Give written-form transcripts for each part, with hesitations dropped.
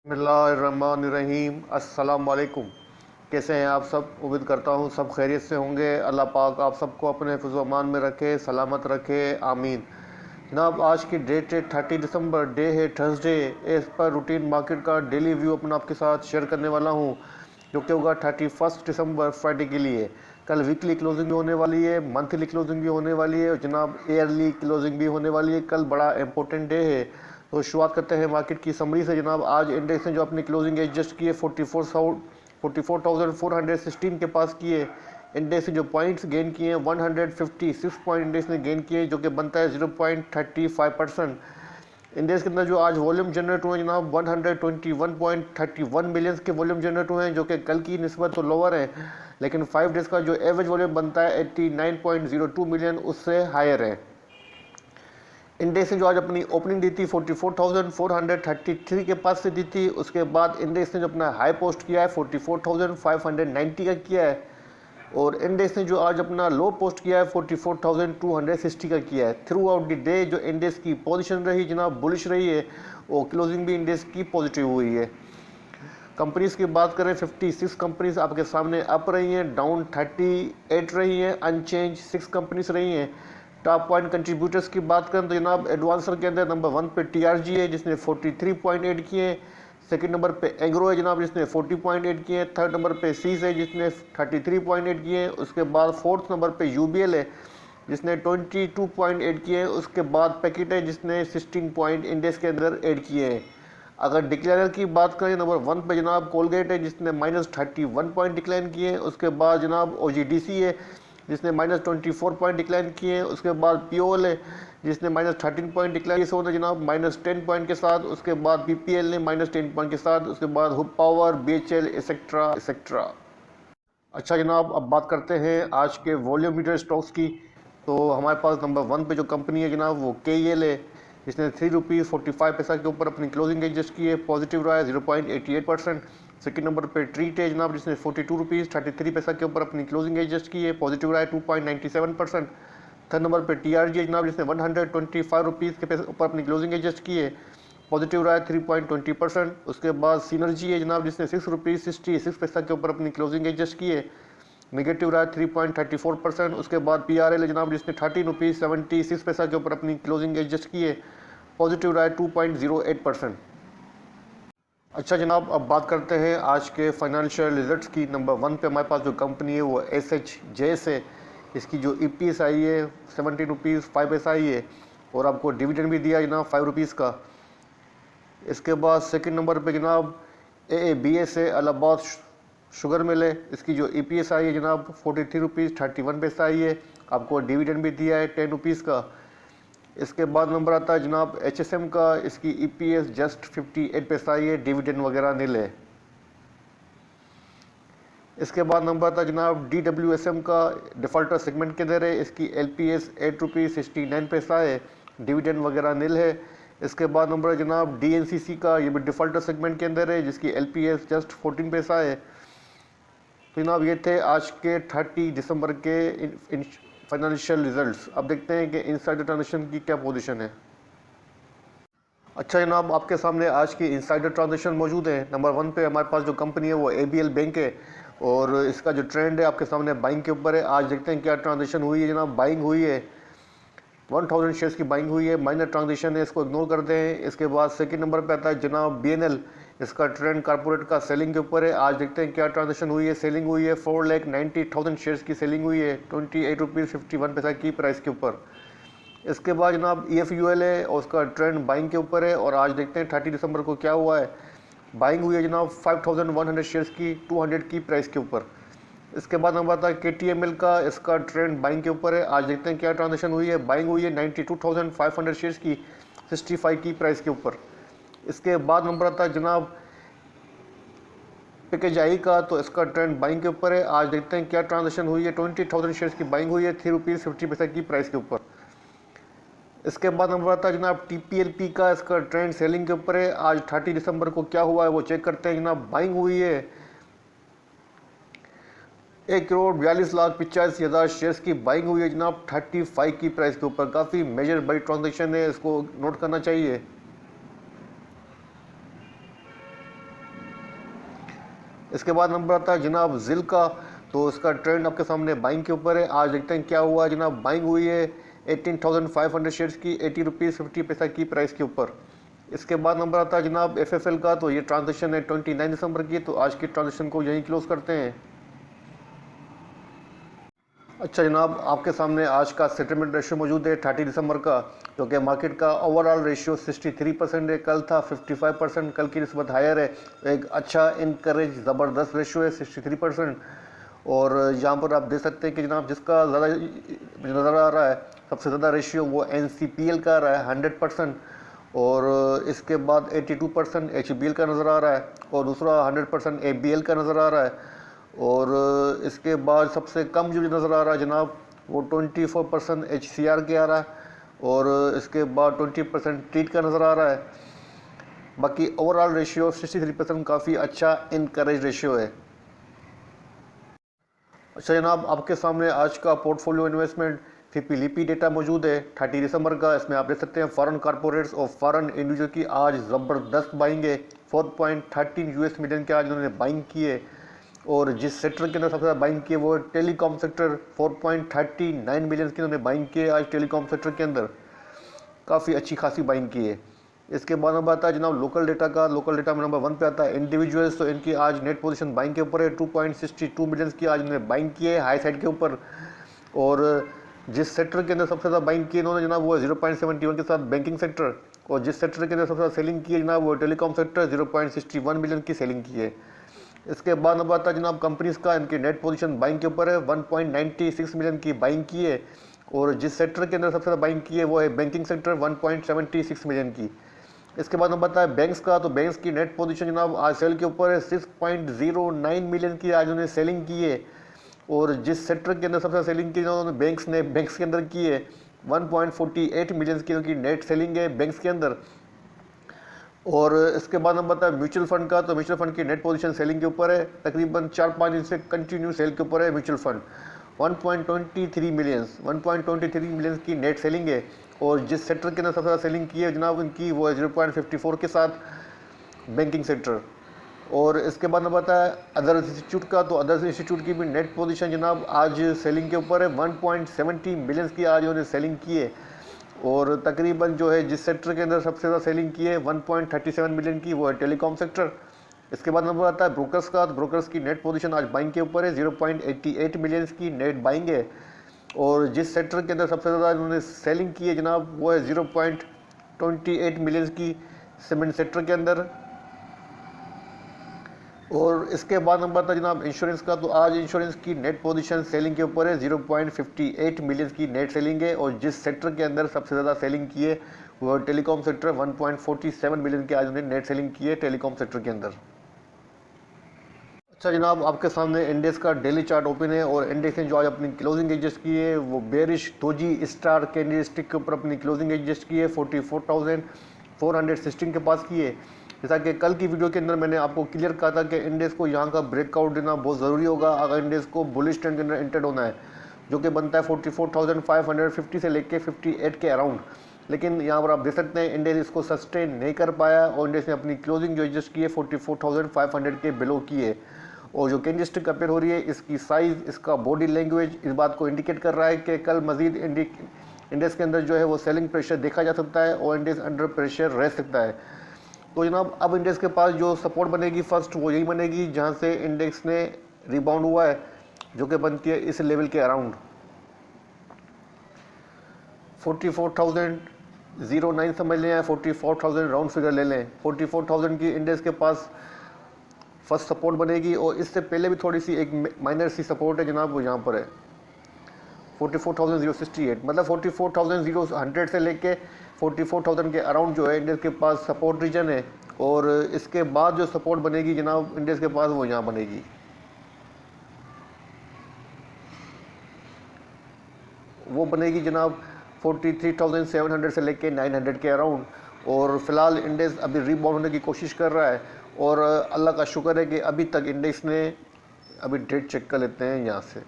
बिस्मिल्लाहिर्रहमानिर्रहीम। अस्सलाम वालेकुम। कैसे हैं आप सब? उम्मीद करता हूँ सब खैरियत से होंगे। अल्लाह पाक आप सबको अपने हिफ्ज़ व अमान में रखे, सलामत रखे, आमीन। जनाब, आज की डेट है 30 दिसंबर, डे है थर्सडे। इस पर रूटीन मार्केट का डेली व्यू अपना आपके साथ शेयर करने वाला हूँ, जो कि होगा 31 दिसंबर फ्राइडे के लिए। कल वीकली क्लोजिंग भी होने वाली है, मंथली क्लोजिंग भी होने वाली है और जनाब ईयरली क्लोजिंग भी होने वाली है। कल बड़ा इंपॉर्टेंट डे है। तो शुरुआत करते हैं मार्केट की समरी से। जनाब, आज इंडेक्स ने जो अपनी क्लोजिंग एडजस्ट की है 44,416 के पास किए। इंडेक्स ने जो पॉइंट्स गेन किए हैं 156 पॉइंट इंडेक्स ने गेन किए, जो कि बनता है 0.35%। इंडेक्स के अंदर जो आज वॉल्यूम जनरेट हुए जनाब 121.31 मिलियंस के वॉल्यूम जनरेट हुए हैं, जो कि कल की निस्बत तो लोअर है, लेकिन 5 डेज़ का जो एवरेज वॉल्यूम बनता है 89.02 मिलियन उससे हायर है। इंडेक्स ने जो आज अपनी ओपनिंग दी थी 44,433 के पास से दी थी। उसके बाद इंडेक्स ने जो अपना हाई पोस्ट किया है 44,590 का किया है, और इंडेक्स ने जो आज अपना लो पोस्ट किया है 44,260 का किया है। थ्रू आउट द डे जो इंडेक्स की पोजीशन रही जनाब बुलिश रही है, और क्लोजिंग भी इंडेक्स की पॉजिटिव हुई है। कंपनीज की बात करें 56 कंपनीज आपके सामने अप रही हैं, डाउन 38 रही हैं, अनचेंज 6 कंपनीज रही हैं। टॉप पॉइंट कंट्रीब्यूटर्स की बात करें तो जनाब एडवांसर के अंदर नंबर 1 पे टीआरजी है जिसने 43.8 किए। सेकंड नंबर पे एग्रो है जनाब जिसने 40.8 किए। थर्ड नंबर पे सीस है जिसने 33.8 किए। उसके बाद फोर्थ नंबर पे यूबीएल है जिसने 22.8 किए। उसके बाद पैकेट है जिसने 16 पॉइंट इंडेक्स के अंदर ऐड किए हैं। अगर डिक्लेयर की बात करें नंबर 1 पे जनाब कोलगेट है जिसने -31 पॉइंट डिक्लाइन किए। उसके बाद जनाब ओजीडीसी है जिसने -24 पॉइंट डिक्लाइन किए। उसके बाद पीओएल है जिसने -13 पॉइंट डिक्लाइन किए सोने जनाब -10 पॉइंट के साथ। उसके बाद बीपीएल ने -10 पॉइंट के साथ। उसके बाद hoop power, BHEL etcetera etcetera. अच्छा जनाब, अब बात करते हैं आज के वॉल्यूम मीटर स्टॉक्स की। तो हमारे पास नंबर 1 पे जो कंपनी है जनाब वो केईएल है जिसने ₹3.45 के ऊपर अपनी क्लोजिंग एडजस्ट की है। पॉजिटिव रहा है 0.88%। सेकंड नंबर पे ट्रीट है जनाब जिसने ₹42.33 के ऊपर अपनी क्लोजिंग एडजस्ट की है। पॉजिटिव रहा है 2.97%। थर्ड नंबर पे टीआरजी है जनाब जिसने ₹125 के ऊपर अपनी क्लोजिंग एडजस्ट की है। पॉजिटिव रहा है 3.20%। उसके बाद सिनर्जी है जनाब जिसने ₹6.66 के ऊपर अपनी क्लोजिंग एडजस्ट की है। नेगेटिव रहा है 3.34%। उसके बाद पीआरएल है जनाब जिसने ₹13.76 के ऊपर अपनी क्लोजिंग एडजस्ट की है। पॉजिटिव रहा है 2.08%। अच्छा जनाब, अब बात करते हैं आज के फाइनेंशियल रिजल्ट्स की। नंबर 1 पे हमारे पास जो कंपनी है वो SHJS है। इसकी जो EPS आई है ₹17.05 आई है, और आपको डिविडेंड भी दिया जनाब ₹5 का। इसके बाद सेकंड नंबर पे जनाब AABS है, इलाहाबाद शुगर मिल है। इसकी जो EPS आई है जनाब ₹43.31 आई है, आपको डिविडेंड भी दिया है ₹10 का। इसके बाद नंबर आता है जनाब HSM का। इसकी EPS जस्ट 58 पैसा आई है, डिविडेंड वगैरह नील है। इसके बाद नंबर आता है जनाब DWSM का, डिफ़ॉल्टर सेगमेंट के अंदर है। इसकी LPS ₹8.69 है, डिविडेंड वगैरह नील है। इसके बाद नंबर है जनाब DNCC का, ये भी डिफ़ॉल्टर सेगमेंट के अंदर है जिसकी LPS जस्ट 14 पैसा है। तो जनाब ये थे आज के 30 दिसंबर के फाइनेंशियल रिजल्ट्स। अब देखते हैं कि इनसाइडर ट्रांजेक्शन की क्या पोजीशन है। अच्छा जनाब, आपके सामने आज की इनसाइडर ट्रांजेक्शन मौजूद है। नंबर 1 पे हमारे पास जो कंपनी है वो ABL बैंक है, और इसका जो ट्रेंड है आपके सामने बाइंग के ऊपर है। आज देखते हैं क्या ट्रांजेक्शन हुई है जनाब। बाइंग हुई है 1000 शेयर्स की बाइंग हुई है, माइनर ट्रांजेक्शन है, इसको इग्नोर कर दें। इसके बाद सेकंड नंबर पे आता है जनाब BNL। इसका ट्रेंड कारपोरेट का सेलिंग के ऊपर है। आज देखते हैं क्या ट्रांजेक्शन हुई है। सेलिंग हुई है 4,90,000 शेयर्स की सेलिंग हुई है ₹28.51 की प्राइस के ऊपर। इसके बाद जनाब EFUL है और उसका ट्रेंड बाइंग के ऊपर है, और आज देखते हैं 30 दिसंबर को क्या हुआ है। बाइंग हुई है जनाब 5100 शेयर्स की 200 की प्राइस के ऊपर। इसके बाद नंबर आता है KTML का। इसका ट्रेंड बाइंग के ऊपर है। आज देखते हैं क्या ट्रांजेक्शन हुई है। बाइंग हुई है 92,500 शेयर्स की 65 की प्राइस के ऊपर। इसके बाद नंबर आता है जनाब PKI का, तो इसका ट्रेंड बाइंग के ऊपर है। आज देखते हैं क्या ट्रांजेक्शन हुई है। 20,000 शेयर्स की बाइंग हुई है ₹3.50 की प्राइस के ऊपर। इसके बाद नंबर आता है जनाब TPLP का। इसका ट्रेंड सेलिंग के ऊपर है। आज 30 दिसंबर को क्या हुआ है वो चेक करते हैं जनाब। बाइंग हुई है 1,42,85,000 शेयर्स की बाइंग हुई है जनाब 35 की प्राइस के ऊपर। काफ़ी मेजर बड़ी ट्रांजेक्शन है, इसको नोट करना चाहिए। इसके बाद नंबर आता है जनाब जिल का, तो इसका ट्रेंड आपके सामने बाइंग के ऊपर है। आज देखते हैं क्या हुआ जनाब। बाइंग हुई है 18,500 शेयर्स की 80 रुपीज़ 50 पैसा की प्राइस के ऊपर। इसके बाद नंबर आता है जनाब FFL का, तो ये ट्रांजेक्शन है 29 दिसंबर की, तो आज की ट्रांजेक्शन को यहीं क्लोज करते हैं। अच्छा जनाब, आपके सामने आज का सेटलमेंट रेशियो मौजूद है 30 दिसंबर का, जो कि मार्केट का ओवरऑल रेशियो 63% है, कल था 55%, कल की निस्बत हायर है। एक अच्छा इनकरेज ज़बरदस्त रेशियो है 63%। और यहाँ पर आप देख सकते हैं कि जनाब जिसका ज़्यादा नज़र आ रहा है, सबसे ज़्यादा रेशियो वो NCPL का आ रहा है 100%, और इसके बाद 82% HBL का नज़र आ रहा है, और दूसरा 100% ABL का नज़र आ रहा है। और इसके बाद सबसे कम जो नज़र आ रहा है जनाब वो 24% HCR के आ रहा है, और इसके बाद 20% ट्रीट का नज़र आ रहा है। बाकी ओवरऑल रेशियो 63% काफ़ी अच्छा इनकरेज रेशियो है। अच्छा जनाब, आपके सामने आज का पोर्टफोलियो इन्वेस्टमेंट फिपीलीपी डेटा मौजूद है 30 दिसंबर का। इसमें आप देख सकते हैं फॉरेन कॉर्पोरेट्स और फॉरेन इंडिविजुअल की आज ज़बरदस्त बाइंग है। 4.13 US मिलियन के आज उन्होंने बाइंग किए, और जिस सेक्टर के अंदर सबसे ज़्यादा बाइंग किए वो है टेलीकॉम सेक्टर। 4.39 मिलियन की उन्होंने बाइंग किए आज टेलीकॉम सेक्टर के अंदर, काफ़ी अच्छी खासी बाइंग की है। इसके बाद नंबर आता है जनाब लोकल डेटा का। लोकल डेटा में नंबर 1 पे आता है इंडिविजुअल्स, तो इनकी आज नेट पोजीशन बाइंग के ऊपर है। 2.62 मिलियन की आज इन्होंने बाइंग की है हाई साइड के ऊपर। और जिस सेक्टर के अंदर सबसे ज़्यादा बाइंग की इन्होंने जनाब वो है 0.71 के साथ बैंकिंग सेक्टर, और जिस सेक्टर के अंदर सबसे ज़्यादा सेलिंग की है जनाब वो टेलीकॉम सेक्टर 0.61 मिलियन की सेलिंग की है। इसके बाद नंबर आता है जनाब कंपनीज़ का। इनकी नेट पोजीशन बाइंग के ऊपर है, 1.96 मिलियन की बाइंग की है, और जिस सेक्टर के अंदर सबसे ज़्यादा बाइंग की है वो है बैंकिंग सेक्टर 1.76 मिलियन की। इसके बाद नंबर आता है बैंक्स का, तो बैंक्स की नेट पोजीशन जनाब आज सेल के ऊपर है, 6.09 मिलियन की आज उन्होंने सेलिंग की है, और जिस सेक्टर के अंदर सबसे ज़्यादा सेलिंग की उन्होंने बैंक्स के अंदर की है 1.48 मिलियन की उनकी नेट सेलिंग है बैंक्स के अंदर। और इसके बाद हम बताएं म्यूचुअल फंड का, तो म्यूचुअल फंड की नेट पोजीशन सेलिंग के ऊपर है, तकरीबन 4-5 दिन से कंटिन्यू सेल के ऊपर है म्यूचुअल फंड। 1.23 मिलियन की नेट सेलिंग है, और जिस सेक्टर के अंदर सबसे ज़्यादा सेलिंग की है जनाब उनकी वो है 0.54 के साथ बैंकिंग सेक्टर। और इसके बाद नंबर आता है अदर्स इंस्टीट्यूट का, तो अदर्स इंस्टीट्यूट की भी नेट पोजीशन जनाब आज सेलिंग के ऊपर है, 1.70 मिलियन की आज उन्होंने सेलिंग की है, और तकरीबन जो है जिस सेक्टर के अंदर सबसे ज़्यादा सेलिंग की है 1.37 मिलियन की वो है टेलीकॉम सेक्टर। इसके बाद नंबर आता है ब्रोकर्स का, तो ब्रोकर्स की नेट पोजीशन आज बाइंग के ऊपर है, 0.88 मिलियन की नेट बाइंग है, और जिस सेक्टर के अंदर सबसे ज़्यादा उन्होंने सेलिंग की है जनाब वो है 0.28 मिलियन की सीमेंट सेक्टर के अंदर। और इसके बाद नंबर आता है जनाब इंश्योरेंस का, तो आज इंश्योरेंस की नेट पोजीशन सेलिंग के ऊपर है, 0.58 मिलियन की नेट सेलिंग है, और जिस सेक्टर के अंदर सबसे ज़्यादा सेलिंग की है वो टेलीकॉम सेक्टर, 1.47 मिलियन की आज उन्होंने नेट सेलिंग की है टेलीकॉम सेक्टर के अंदर। अच्छा जनाब, आपके सामने इंडेक्स का डेली चार्ट ओपन है, और इंडेक्स ने जो आज अपनी क्लोजिंग एडजस्ट की है वो बेरिश दोजी स्टार कैंडलस्टिक के ऊपर अपनी क्लोजिंग एडजस्ट की है, 44,416 के पास की है। जैसा कि कल की वीडियो के अंदर मैंने आपको क्लियर कहा था कि इंडेक्स को यहाँ का ब्रेकआउट देना बहुत ज़रूरी होगा अगर इंडेक्स को बुलिश ट्रेंड के अंदर एंटर होना है, जो कि बनता है 44,550 से लेके 58 के अराउंड। लेकिन यहाँ पर आप देख सकते हैं इंडेक्स इसको सस्टेन नहीं कर पाया, और इंडेक्स ने अपनी क्लोजिंग जो एडजस्ट की है 44,500 के बिलो की है। और जो कैंडलस्टिक अपेयर हो रही है इसकी साइज़, इसका बॉडी लैंग्वेज इस बात को इंडिकेट कर रहा है कि कल मजीद इंडेक्स के अंदर जो है वो सेलिंग प्रेशर देखा जा सकता है, और इंडेक्स अंडर प्रेशर रह सकता है। तो जनाब अब इंडेक्स के पास जो सपोर्ट बनेगी फर्स्ट वो यही बनेगी जहां से इंडेक्स ने रिबाउंड हुआ है, जो कि बनती है इस लेवल के अराउंड 44,009 समझ लें या 44,000 राउंड फिगर ले लें। 44,000 की इंडेक्स के पास फर्स्ट सपोर्ट बनेगी, और इससे पहले भी थोड़ी सी एक माइनर सी सपोर्ट है जनाब वो यहाँ पर है 44,068, मतलब 44,100 से लेके 44,000 के अराउंड जो है इंडेक्स के पास सपोर्ट रीजन है। और इसके बाद जो सपोर्ट बनेगी जनाब इंडेक्स के पास वो यहाँ बनेगी, वो बनेगी जनाब 43,700 से लेके 900 के अराउंड। और फिलहाल इंडेक्स अभी रीबाउंड होने की कोशिश कर रहा है, और अल्लाह का शुक्र है कि अभी तक इंडेक्स ने अभी डेट चेक कर लेते हैं यहाँ से।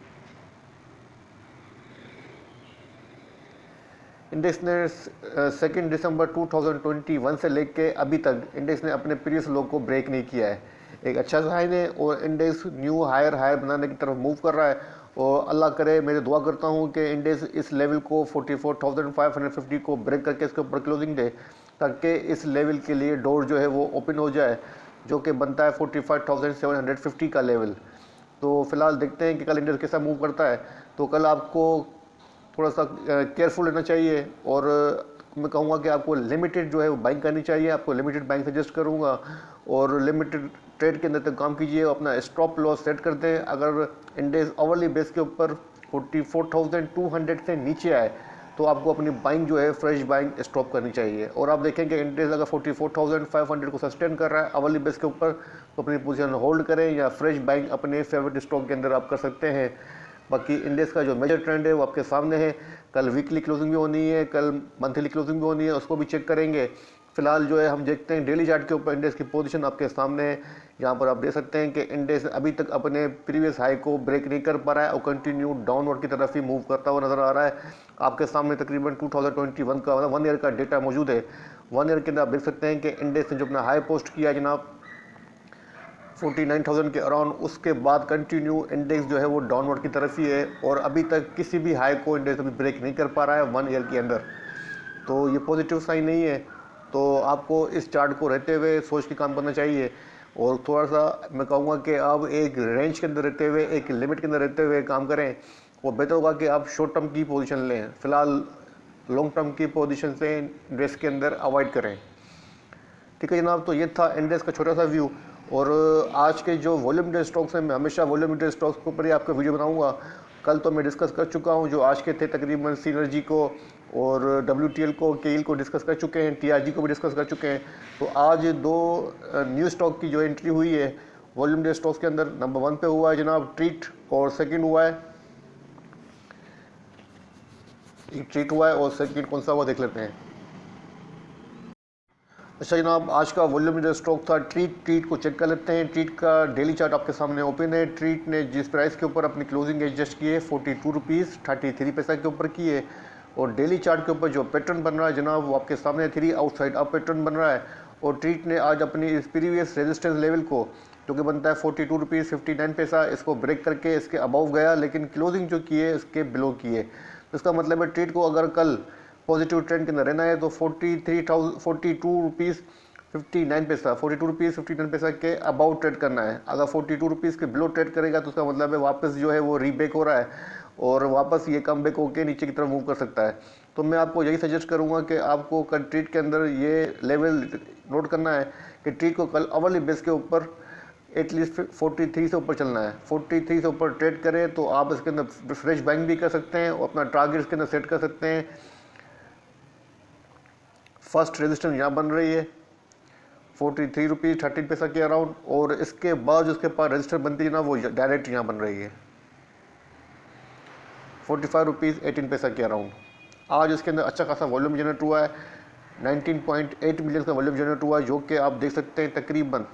इंडेक्स ने 2 दिसंबर 2021 से लेके अभी तक इंडेक्स ने अपने प्रीवियस लो को ब्रेक नहीं किया है। एक अच्छा साइन है और इंडेक्स न्यू हायर हायर बनाने की तरफ मूव कर रहा है। और अल्लाह करे, मैं दुआ करता हूँ कि इंडेक्स इस लेवल को 44,550 को ब्रेक करके इसके ऊपर क्लोजिंग दे, ताकि इस लेवल के लिए डोर जो है वो ओपन हो जाए, जो कि बनता है 45,750 का लेवल। तो फिलहाल देखते हैं कि कल इंडेक्स कैसा मूव करता है। तो कल आपको थोड़ा सा केयरफुल रहना चाहिए और मैं कहूँगा कि आपको लिमिटेड जो है वो बाइंग करनी चाहिए। आपको लिमिटेड बाइंग सजेस्ट करूँगा और लिमिटेड ट्रेड के अंदर तक काम कीजिए, अपना स्टॉप लॉस सेट कर दें। अगर इंडेक्स आवरली बेस के ऊपर 44,200 से नीचे आए तो आपको अपनी बाइंग जो है फ्रेश बाइंग स्टॉप करनी चाहिए। और आप देखेंगे इंडेक्स अगर 44,500 को सस्टेन कर रहा है आवरली बेस के ऊपर तो अपनी पोजीशन होल्ड करें या फ्रेश बाइंग अपने फेवरेट स्टॉक के अंदर आप कर सकते हैं। बाकी इंडेक्स का जो मेजर ट्रेंड है वो आपके सामने है। कल वीकली क्लोजिंग भी होनी है, कल मंथली क्लोजिंग भी होनी है, उसको भी चेक करेंगे। फिलहाल जो है हम देखते हैं डेली चार्ट के ऊपर इंडेक्स की पोजीशन आपके सामने है। यहाँ पर आप देख सकते हैं कि इंडेक्स अभी तक अपने प्रीवियस हाई को ब्रेक नहीं कर पा रहा है और कंटिन्यू डाउनवर्ड की तरफ ही मूव करता हुआ नजर आ रहा है। आपके सामने तकरीबन 2021 का 1 ईयर का डेटा मौजूद है। 1 ईयर के अंदर आप देख सकते हैं कि इंडेक्स ने जो अपना हाई पोस्ट किया जनाब 49,000 के अराउंड, उसके बाद कंटिन्यू इंडेक्स जो है वो डाउनवर्ड की तरफ ही है और अभी तक किसी भी हाई को इंडेक्स अभी ब्रेक नहीं कर पा रहा है 1 ईयर के अंदर। तो ये पॉजिटिव साइन नहीं है। तो आपको इस चार्ट को रहते हुए सोच के काम करना चाहिए और थोड़ा सा मैं कहूँगा कि आप एक रेंज के अंदर रहते हुए, एक लिमिट के अंदर रहते हुए काम करें। वो बेहतर होगा कि आप शॉर्ट टर्म की पोजीशन लें। फिलहाल लॉन्ग टर्म की पोजीशन से इंडेक्स के अंदर अवॉइड करें। ठीक है जनाब, तो ये था इंडेक्स का छोटा सा व्यू। और आज के जो वॉल्यूम बेस्ड स्टॉक्स हैं, मैं हमेशा वॉल्यूम बेस्ड स्टॉक्स के ऊपर ही आपका वीडियो बनाऊंगा। कल तो मैं डिस्कस कर चुका हूं जो आज के थे, तकरीबन सिनर्जी को और WTL को, केल को डिस्कस कर चुके हैं, TRG को भी डिस्कस कर चुके हैं। तो आज दो न्यू स्टॉक की जो एंट्री हुई है वॉल्यूम बेस्ड स्टॉक्स के अंदर, नंबर 1 पे हुआ है जनाब ट्रीट और सेकेंड हुआ है ट्रीट हुआ है और सेकेंड कौन सा हुआ देख लेते हैं। अच्छा जनाब, आज का वॉल्यूम जो स्टॉक था ट्रीट को चेक कर लेते हैं। ट्रीट का डेली चार्ट आपके सामने ओपन है। ट्रीट ने जिस प्राइस के ऊपर अपनी क्लोजिंग एडजस्ट की है 42 रुपीज़ 33 पैसा के ऊपर की है और डेली चार्ट के ऊपर जो पैटर्न बन रहा है जनाब वो आपके सामने 3 आउटसाइड अप पैटर्न बन रहा है। और ट्रीट ने आज अपनी इस प्रीवियस रेजिस्टेंस लेवल को जो कि बनता है 42 रुपीज़ 59 पैसा, इसको ब्रेक करके इसके अबव गया, लेकिन क्लोजिंग जो की है इसके बिलो की है। तो इसका मतलब है ट्रीट को अगर कल पॉजिटिव ट्रेंड के अंदर रहना है तो 42 रुपीज़ 59 पैसा 42 रुपीज़ 59 पैसा के अबाउट ट्रेड करना है। अगर 42 रुपीज़ के बिलो ट्रेड करेगा तो उसका मतलब है वापस जो है वो रीबेक हो रहा है और वापस ये कम बैक होकर नीचे की तरफ मूव कर सकता है। तो मैं आपको यही सजेस्ट करूंगा कि आपको कल ट्रीट के अंदर ये लेवल नोट करना है कि ट्रीट को कल अवली बेस के ऊपर एटलीस्ट 43 से ऊपर चलना है। 43 से ऊपर ट्रेड करें तो आप इसके अंदर फ्रेश बाइंग भी कर सकते हैं और अपना टारगेट इसके अंदर सेट कर सकते हैं। फर्स्ट रेजिस्टेंस यहाँ बन रही है 43 रुपीज़ 13 पैसा के अराउंड और इसके बाद उसके पास रजिस्टर बनती है ना वो डायरेक्ट यहाँ बन रही है 45 रुपीज़ 18 पैसा के अराउंड। आज इसके अंदर अच्छा खासा वॉल्यूम जनरेट हुआ है, 19.8 मिलियन का वॉल्यूम जनरेट हुआ है, जो कि आप देख सकते हैं तकरीबन,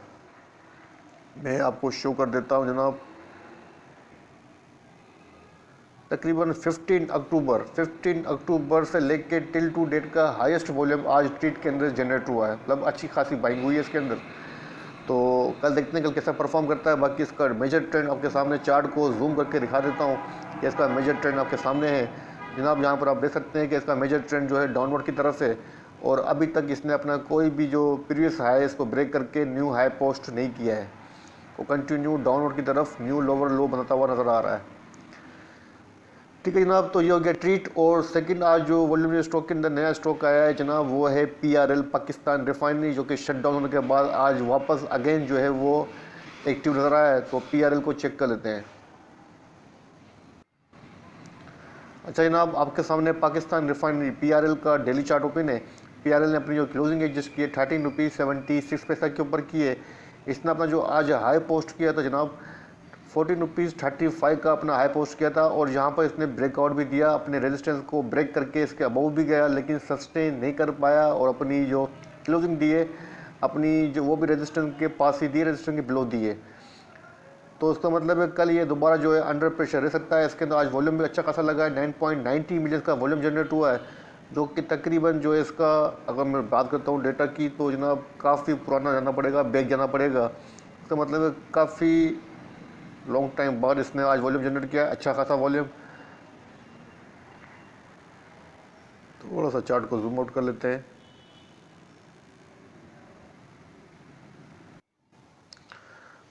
मैं आपको शो कर देता हूँ जनाब, तकरीबन 15 अक्टूबर से लेके टिल टू डेट का हाईएस्ट वॉल्यूम आज ट्रीट के अंदर जनरेट हुआ है। मतलब अच्छी खासी बाइंग हुई है इसके अंदर। तो कल देखते हैं कल कैसा परफॉर्म करता है। बाकी इसका मेजर ट्रेंड आपके सामने चार्ट को जूम करके दिखा देता हूँ कि इसका मेजर ट्रेंड आपके सामने है जनाब। यहाँ पर आप देख सकते हैं कि इसका मेजर ट्रेंड जो है डाउनवर्ड की तरफ है और अभी तक इसने अपना कोई भी जो प्रीवियस हाई है इसको ब्रेक करके न्यू हाई पोस्ट नहीं किया है। वो कंटिन्यू डाउनवर्ड की तरफ न्यू लोअर लो बनाता हुआ नज़र आ रहा है। ठीक है जनाब, तो ये हो गया ट्रीट। और सेकंड आज जो वॉल्यूम स्टॉक के अंदर नया स्टॉक आया है जनाब वो है PRL पाकिस्तान रिफाइनरी, जो कि शट डाउन होने के बाद आज वापस अगेन जो है वो एक्टिव नज़र आया है। तो PRL को चेक कर लेते हैं। अच्छा जनाब, आपके सामने पाकिस्तान रिफाइनरी PRL का डेली चार्ट ओपन है। PRL ने अपनी जो क्लोजिंग एडजस्ट की है 13 रुपीज़ 76 पैसा के ऊपर की है। इसने अपना जो आज हाई पोस्ट किया था जनाब 14 रुपीज़ 35 का अपना हाई पोस्ट किया था और यहाँ पर इसने ब्रेकआउट भी दिया, अपने रेजिस्टेंस को ब्रेक करके इसके अबव भी गया, लेकिन सस्टेन नहीं कर पाया और अपनी जो क्लोजिंग दी है अपनी जो वो भी रेजिस्टेंस के पास ही दी, रेजिस्टेंस के बिलो दी है। तो उसका मतलब है कल ये दोबारा जो है अंडर प्रेशर रह सकता है। इसके अंदर आज वॉल्यूम भी अच्छा खासा लगा है, 9.90 मिलियन का वॉल्यूम जनरेट हुआ है, जो कि तकरीबन जो है इसका, अगर मैं बात करता हूँ डेटा की, तो जनाब काफ़ी पुराना जाना पड़ेगा, बैक जाना पड़ेगा। इसका इसका मतलब है काफ़ी लॉन्ग टाइम बाद इसने आज वॉल्यूम जनरेट किया, अच्छा खासा वॉल्यूम। थोड़ा सा चार्ट को जूम आउट कर लेते हैं।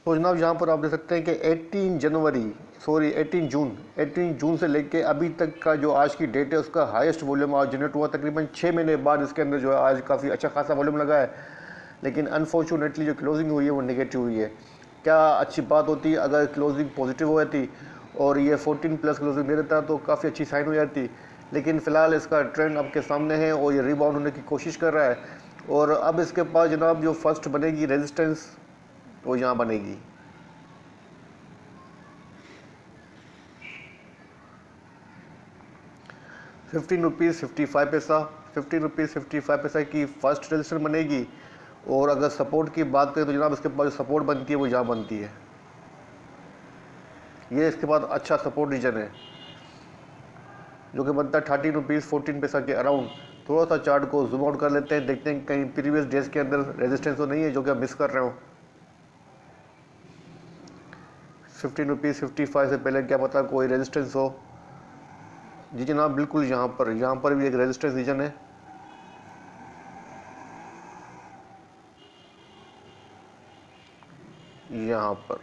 तो जनाब यहाँ पर आप देख सकते हैं कि 18 जून से लेके अभी तक का जो आज की डेट है उसका हाईएस्ट वॉल्यूम आज जनरेट हुआ। तकरीबन 6 महीने बाद इसके अंदर जो है आज काफ़ी अच्छा खासा वॉल्यूम लगा है, लेकिन अनफॉर्चुनेटली जो क्लोजिंग हुई है वो नेगेटिव हुई है। क्या अच्छी बात होती अगर क्लोजिंग पॉजिटिव हो जाती और ये 14 प्लस क्लोजिंग दे देता तो काफ़ी अच्छी साइन हो जाती, लेकिन फ़िलहाल इसका ट्रेंड आपके सामने है और ये रिबाउंड होने की कोशिश कर रहा है। और अब इसके पास जनाब जो फर्स्ट बनेगी रेजिस्टेंस वो यहाँ बनेगी। ₹15.55, ₹15.55 की फर्स्ट रेजिस्टेंस बनेगी। और अगर सपोर्ट की बात करें तो जनाब इसके पास जो सपोर्ट बनती है वो यहाँ बनती है, ये इसके बाद अच्छा सपोर्ट रीजन है जो कि बनता है ₹13.14 के अराउंड। थोड़ा सा चार्ट को जूम आउट कर लेते हैं, देखते हैं कहीं प्रीवियस डेज के अंदर रेजिस्टेंस तो नहीं है जो कि आप मिस कर रहे हो। ₹15.55 से पहले क्या पता कोई रेजिस्टेंस हो। जी जनाब बिल्कुल, यहाँ पर भी एक रेजिस्टेंस रीजन है। यहाँ पर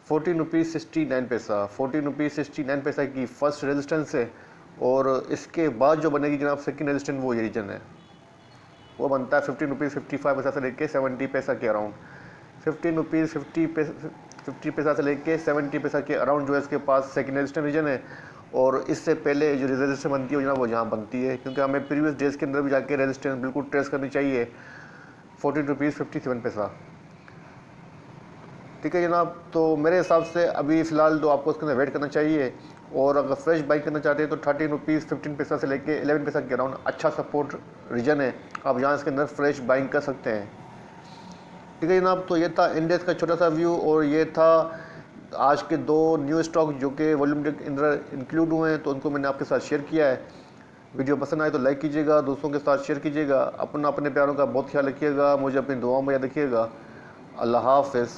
₹14.69 की फर्स्ट रेजिस्टेंस है। और इसके बाद जो बनेगी जनाब सेकंड रेजिस्टेंस वो ये रीजन है, वो बनता है ₹15.55 से लेके 70 पैसा के अराउंड। ₹15.50 से लेके 70 पैसा के अराउंड जो है इसके पास सेकंड रेजिस्टेंस रीजन है। और इससे पहले जो रेजिस्टेंस बनती है जनाब वो यहाँ बनती है, क्योंकि हमें प्रीवियस डेज के अंदर भी जाके रेजिस्टेंस बिल्कुल ट्रेस करनी चाहिए। ₹14.57। ठीक है जनाब, तो मेरे हिसाब से अभी फ़िलहाल तो आपको उसके अंदर वेट करना चाहिए। और अगर फ्रेश बाइंग करना चाहते हैं तो ₹13.15 से लेके 11 पैसा के अराउंड अच्छा सपोर्ट रीजन है, आप यहाँ इसके अंदर फ्रेश बाइंग कर सकते हैं। ठीक है जनाब, तो ये था इंडेक्स का छोटा सा व्यू और ये था आज के 2 न्यू स्टॉक जो कि वॉल्यूम के अंदर इंक्लूड हुए हैं, तो उनको मैंने आपके साथ शेयर किया है। वीडियो पसंद आए तो लाइक कीजिएगा, दोस्तों के साथ शेयर कीजिएगा, अपने प्यारों का बहुत ख्याल रखिएगा, मुझे अपनी दुआओं में याद रखिएगा। अल्लाह हाफ़िज़।